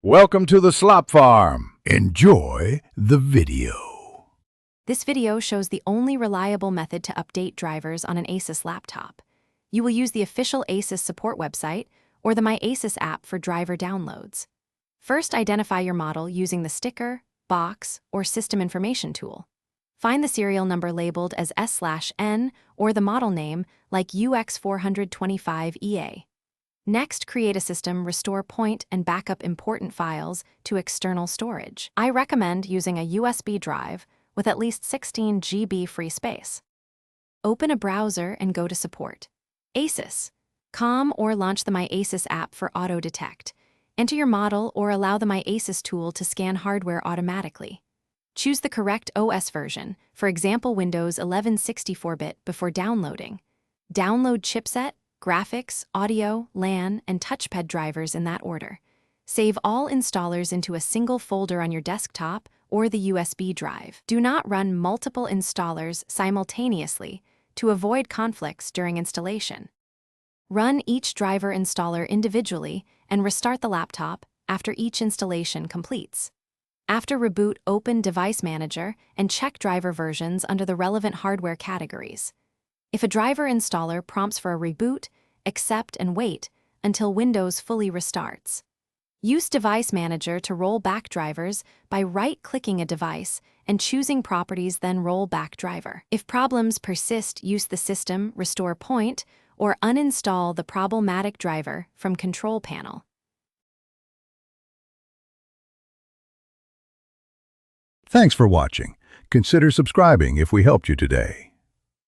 Welcome to the Slop Farm. Enjoy the video. This video shows the only reliable method to update drivers on an Asus laptop. You will use the official Asus support website or the My Asus app for driver downloads. First, identify your model using the sticker, box, or system information tool. Find the serial number labeled as S/N or the model name like UX425EA. Next, create a system, restore point, and backup important files to external storage. I recommend using a USB drive with at least 16 GB free space. Open a browser and go to Support. Asus.com or launch the My Asus app for auto detect. Enter your model or allow the My Asus tool to scan hardware automatically. Choose the correct OS version, for example Windows 11 64-bit, before downloading. Download chipset, graphics, audio, LAN, and touchpad drivers in that order. Save all installers into a single folder on your desktop or the USB drive. Do not run multiple installers simultaneously to avoid conflicts during installation. Run each driver installer individually and restart the laptop after each installation completes. After reboot, open Device Manager and check driver versions under the relevant hardware categories. If a driver installer prompts for a reboot, accept and wait until Windows fully restarts. Use Device Manager to roll back drivers by right-clicking a device and choosing Properties, then Roll Back Driver. If problems persist, use the System, Restore Point, or uninstall the problematic driver from Control Panel. Thanks for watching. Consider subscribing if we helped you today.